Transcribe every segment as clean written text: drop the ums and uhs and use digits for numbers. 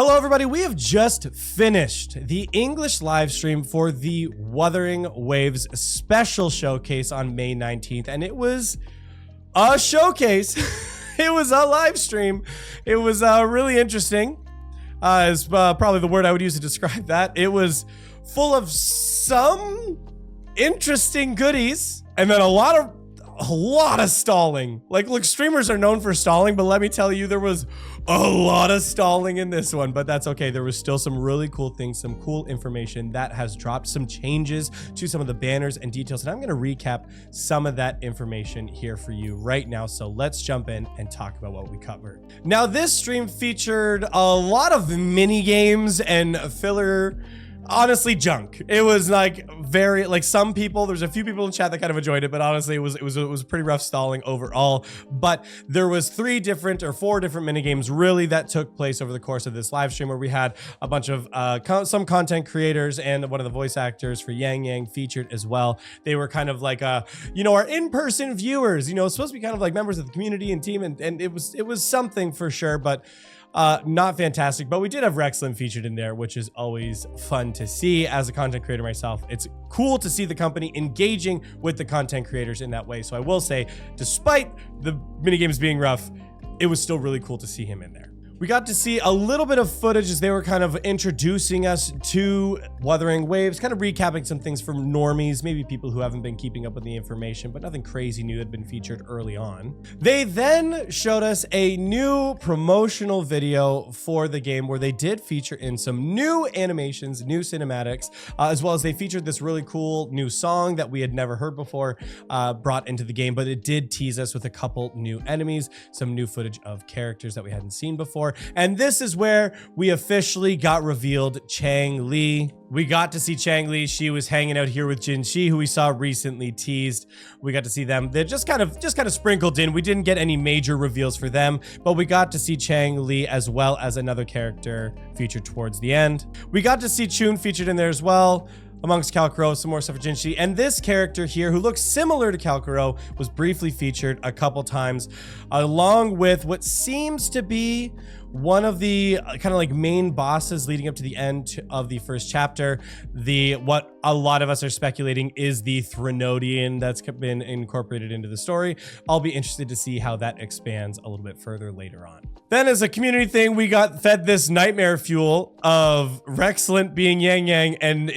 Hello everybody, we have just finished the English live stream for the Wuthering Waves special showcase on May 19th, and it was a showcase. It was a live stream. It was really interesting, is probably the word I would use to describe that. It was full of some interesting goodies, and then a lot of stalling. Like, look, streamers are known for stalling, but let me tell you, there was a lot of stalling in this one, but that's okay. There was still some really cool things, some cool information that has dropped, some changes to some of the banners and details, and I'm going to recap some of that information here for you right now. So let's jump in and talk about what we covered. Now, this stream featured a lot of mini games and filler, honestly, junk. It was like very, like, some people, there's a few people in chat that kind of enjoyed it, but honestly, it was pretty rough stalling overall. But there was 4 different mini games really that took place over the course of this live stream, where we had a bunch of some content creators and one of the voice actors for Yang Yang featured as well. They were kind of like our in-person viewers, supposed to be kind of like members of the community and team, and it was something for sure, but not fantastic. But we did have Rexlin featured in there, which is always fun to see. As a content creator myself, it's cool to see the company engaging with the content creators in that way. So I will say, despite the minigames being rough, it was still really cool to see him in there. We got to see a little bit of footage as they were kind of introducing us to Wuthering Waves, kind of recapping some things from normies, maybe people who haven't been keeping up with the information, but nothing crazy new had been featured early on. They then showed us a new promotional video for the game where they did feature in some new animations, new cinematics, as well as they featured this really cool new song that we had never heard before brought into the game, but it did tease us with a couple new enemies, some new footage of characters that we hadn't seen before. And this is where we officially got revealed Chang Li. We got to see Chang Li. She was hanging out here with Jin Shi, who we saw recently teased. We got to see them. They're just kind of sprinkled in. We didn't get any major reveals for them, but we got to see Chang Li as well as another character featured towards the end. We got to see Chun featured in there as well, amongst Kalkuro, some more stuff for Jinshi. And this character here, who looks similar to Kalkuro, was briefly featured a couple times, along with what seems to be one of the kind of like main bosses leading up to the end of the first chapter. What a lot of us are speculating is the Threnodian that's been incorporated into the story. I'll be interested to see how that expands a little bit further later on. Then, as a community thing, we got fed this nightmare fuel of Rexlin being Yang Yang, and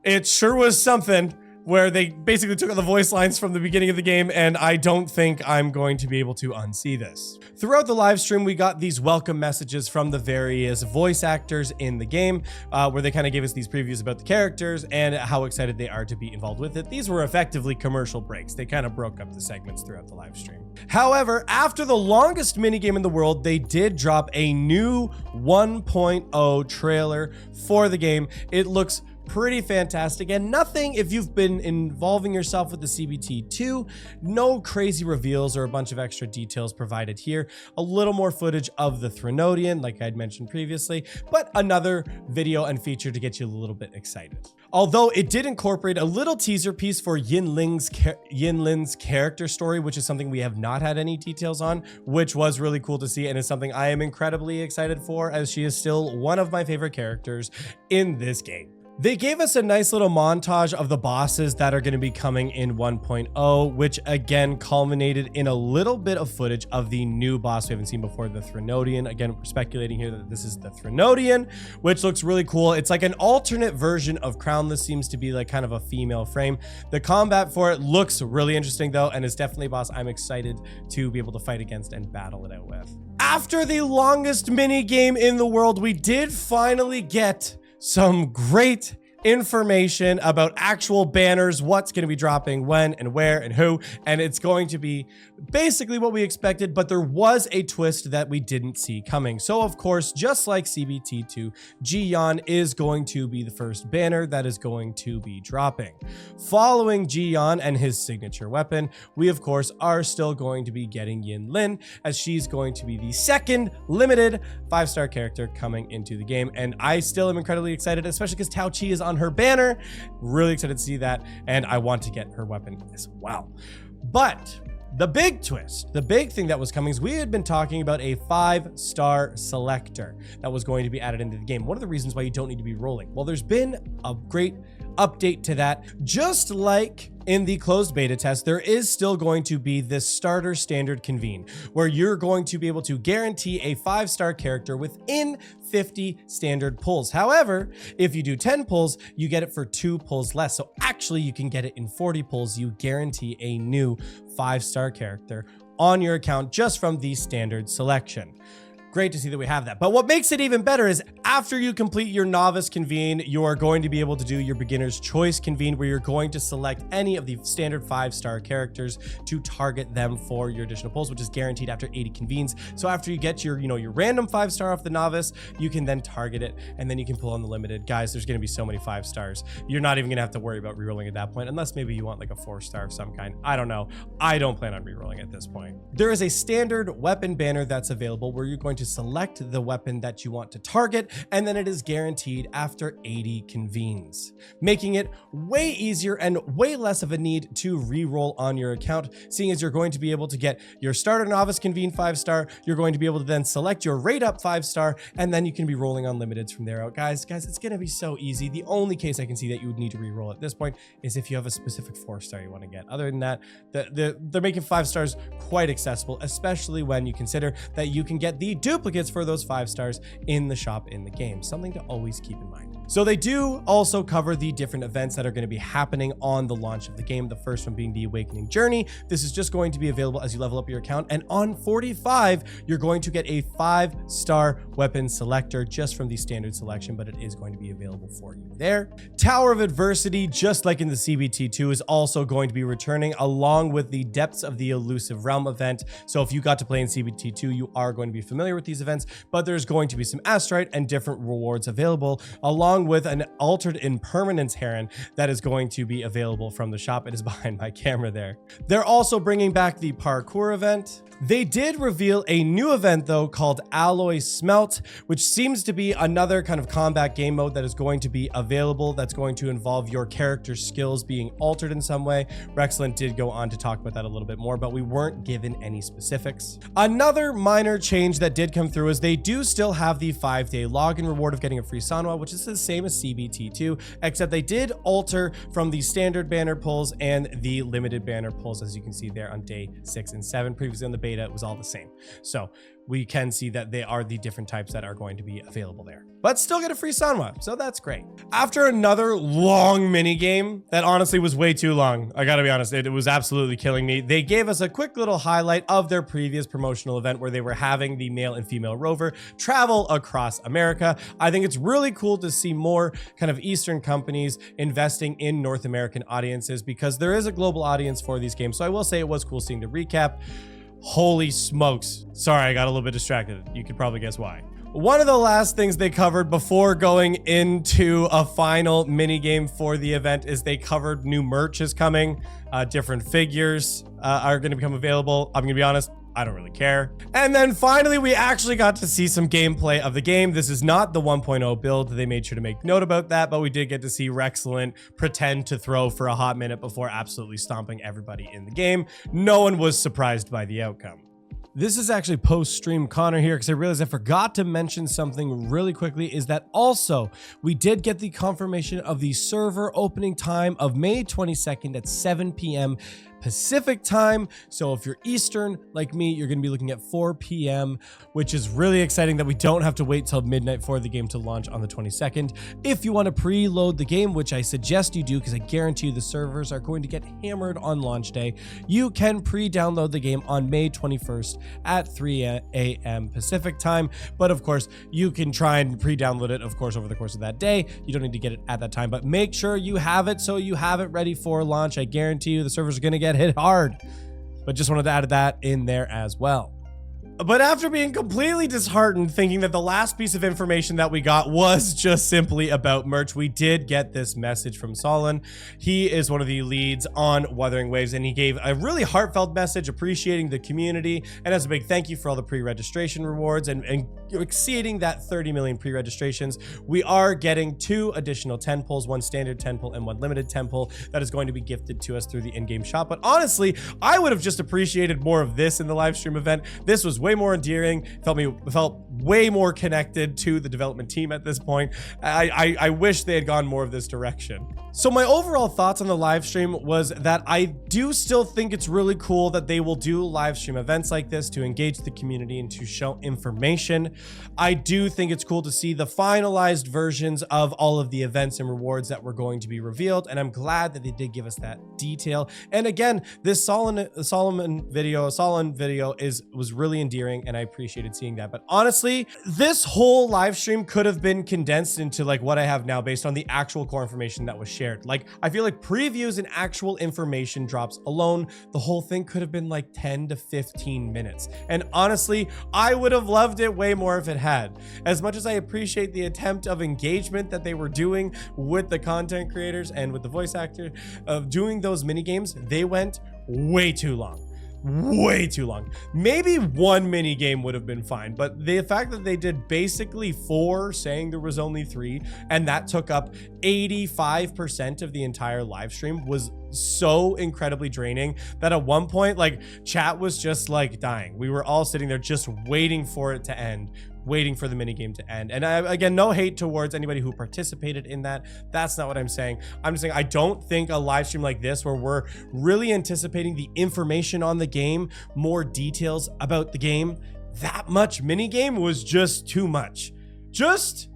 it sure was something, where they basically took out the voice lines from the beginning of the game, and I don't think I'm going to be able to unsee this. Throughout the live stream, we got these welcome messages from the various voice actors in the game, where they kind of gave us these previews about the characters and how excited they are to be involved with it. These were effectively commercial breaks. They kind of broke up the segments throughout the live stream. However, after the longest minigame in the world, they did drop a new 1.0 trailer for the game. It looks pretty fantastic, and nothing, if you've been involving yourself with the CBT2, no crazy reveals or a bunch of extra details provided here. A little more footage of the Threnodian, like I'd mentioned previously, but another video and feature to get you a little bit excited. Although it did incorporate a little teaser piece for Yin Lin's character story, which is something we have not had any details on, which was really cool to see, and is something I am incredibly excited for, as she is still one of my favorite characters in this game. They gave us a nice little montage of the bosses that are going to be coming in 1.0, which again culminated in a little bit of footage of the new boss we haven't seen before, the Threnodian. Again, we're speculating here that this is the Threnodian, which looks really cool. It's like an alternate version of Crownless, seems to be like kind of a female frame. The combat for it looks really interesting though, and is definitely a boss I'm excited to be able to fight against and battle it out with. After the longest mini game in the world, we did finally get some great information about actual banners, what's going to be dropping when and where and who, and it's going to be basically what we expected, but there was a twist that we didn't see coming. So of course, just like CBT2, Jiyan is going to be the first banner that is going to be dropping. Following Jiyan and his signature weapon, we of course are still going to be getting Yin Lin, as she's going to be the second limited 5-star character coming into the game, and I still am incredibly excited, especially because Tao Chi is on her banner. Really excited to see that, and I want to get her weapon as well. But The big twist, the big thing that was coming is we had been talking about a 5-star selector that was going to be added into the game. One of the reasons why you don't need to be rolling. Well, there's been a great update to that. Just like in the closed beta test, there is still going to be this starter standard convene where you're going to be able to guarantee a 5-star character within 50 standard pulls. However, if you do 10 pulls, you get it for 2 pulls less. So actually you can get it in 40 pulls. You guarantee a new 5-star character on your account just from the standard selection. Great to see that we have that. But what makes it even better is after you complete your novice convene, you are going to be able to do your beginner's choice convene where you're going to select any of the standard 5-star characters to target them for your additional pulls, which is guaranteed after 80 convenes. So after you get your, your random 5-star off the novice, you can then target it and then you can pull on the limited. Guys, there's going to be so many 5-stars. You're not even going to have to worry about rerolling at that point, unless maybe you want like a 4-star of some kind. I don't know. I don't plan on rerolling at this point. There is a standard weapon banner that's available where you're going to select the weapon that you want to target, and then it is guaranteed after 80 convenes, making it way easier and way less of a need to re-roll on your account, seeing as you're going to be able to get your starter novice convene 5-star, you're going to be able to then select your rate up 5-star, and then you can be rolling on limiteds from there out. Guys, it's going to be so easy. The only case I can see that you would need to re-roll at this point is if you have a specific 4-star you want to get. Other than that, they're making 5-stars quite accessible, especially when you consider that you can get the duplicates for those 5-stars in the shop in the game. Something to always keep in mind. So they do also cover the different events that are going to be happening on the launch of the game. The first one being the Awakening Journey. This is just going to be available as you level up your account. And on 45, you're going to get a 5-star weapon selector just from the standard selection, but it is going to be available for you there. Tower of Adversity, just like in the CBT2, is also going to be returning along with the Depths of the Elusive Realm event. So if you got to play in CBT2, you are going to be familiar with these events, but there's going to be some astrite and different rewards available, along with an altered impermanence heron that is going to be available from the shop. It is behind my camera there. They're also bringing back the parkour event. They did reveal a new event though called Alloy Smelt, which seems to be another kind of combat game mode that is going to be available, that's going to involve your character's skills being altered in some way. Rexlent did go on to talk about that a little bit more, but we weren't given any specifics. Another minor change that did come through is they do still have the 5-day login reward of getting a free Sanwa, which is the same as CBT2, except they did alter from the standard banner pulls and the limited banner pulls, as you can see there on day 6 and 7. Previously on the beta, it was all the same. So we can see that they are the different types that are going to be available there, but still get a free Sanwa, so that's great. After another long mini game that honestly was way too long, I gotta be honest, it was absolutely killing me. They gave us a quick little highlight of their previous promotional event where they were having the male and female rover travel across America. I think it's really cool to see more kind of Eastern companies investing in North American audiences, because there is a global audience for these games. So I will say it was cool seeing the recap. Holy smokes. Sorry, I got a little bit distracted. You could probably guess why. One of the last things they covered before going into a final mini game for the event is they covered new merch is coming. Different figures are going to become available. I'm going to be honest, I don't really care. And then finally, we actually got to see some gameplay of the game. This is not the 1.0 build. They made sure to make note about that, but we did get to see Rexlent pretend to throw for a hot minute before absolutely stomping everybody in the game. No one was surprised by the outcome. This is actually post-stream Connor here, because I realized I forgot to mention something really quickly, is that also we did get the confirmation of the server opening time of May 22nd at 7 p.m. Pacific time. So if you're Eastern like me, you're going to be looking at 4 p.m., which is really exciting that we don't have to wait till midnight for the game to launch on the 22nd. If you want to preload the game, which I suggest you do, because I guarantee you the servers are going to get hammered on launch day, you can pre-download the game on May 21st at 3 a.m. Pacific time. But of course, you can try and pre-download it, of course, over the course of that day. You don't need to get it at that time, but make sure you have it so you have it ready for launch. I guarantee you the servers are going to get hit hard, but just wanted to add that in there as well. But after being completely disheartened, thinking that the last piece of information that we got was just simply about merch, we did get this message from Solon. He is one of the leads on Wuthering Waves, and he gave a really heartfelt message appreciating the community and as a big thank you for all the pre-registration rewards and exceeding that 30 million pre-registrations. We are getting 2 additional 10 pulls, 1 standard 10 pull and 1 limited 10 pull that is going to be gifted to us through the in-game shop. But honestly, I would have just appreciated more of this in the live stream event. This was way more endearing, felt way more connected to the development team at this point. I wish they had gone more of this direction. So my overall thoughts on the live stream was that I do still think it's really cool that they will do live stream events like this to engage the community and to show information. I do think it's cool to see the finalized versions of all of the events and rewards that were going to be revealed, and I'm glad that they did give us that detail. And again, this Solon video was really endearing, and I appreciated seeing that. But honestly, this whole live stream could have been condensed into like what I have now based on the actual core information that was shared. Like, I feel like previews and actual information drops alone, the whole thing could have been like 10 to 15 minutes. And honestly, I would have loved it way more if it had. As much as I appreciate the attempt of engagement that they were doing with the content creators and with the voice actor of doing those mini games, they went way too long. Way too long. Maybe 1 mini game would have been fine, but the fact that they did basically 4, saying there was only 3, and that took up 85% of the entire live stream was so incredibly draining that at one point, like, chat was just like dying. We were all sitting there just waiting for it to end, waiting for the minigame to end. And again, no hate towards anybody who participated in that. That's not what I'm saying. I'm just saying I don't think a live stream like this, where we're really anticipating the information on the game, more details about the game, that much minigame was just too much. Just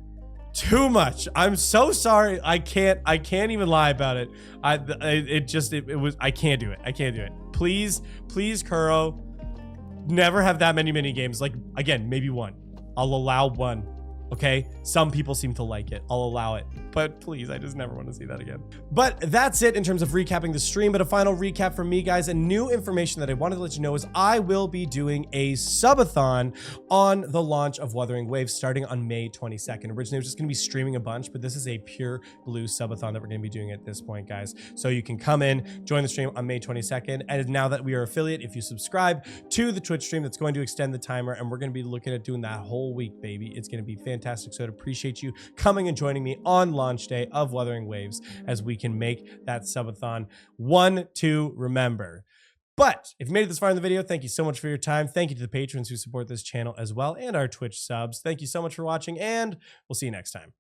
too much. I'm so sorry. I can't even lie about it. I can't do it. I can't do it. Please, Kuro, never have that many mini games. Like, again, maybe 1. I'll allow 1. Okay, some people seem to like it. I'll allow it, but please, I just never want to see that again. But that's it in terms of recapping the stream. But a final recap from me, guys, and new information that I wanted to let you know is I will be doing a subathon on the launch of Wuthering Waves starting on May 22nd. Originally, I was just going to be streaming a bunch, but this is a pure blue subathon that we're going to be doing at this point, guys. So you can come in, join the stream on May 22nd. And now that we are affiliate, if you subscribe to the Twitch stream, that's going to extend the timer, and we're going to be looking at doing that whole week, baby. It's going to be fantastic. So I'd appreciate you coming and joining me on launch day of Wuthering Waves as we can make that subathon one to remember. But if you made it this far in the video, thank you so much for your time. Thank you to the patrons who support this channel as well, and our Twitch subs. Thank you so much for watching, and we'll see you next time.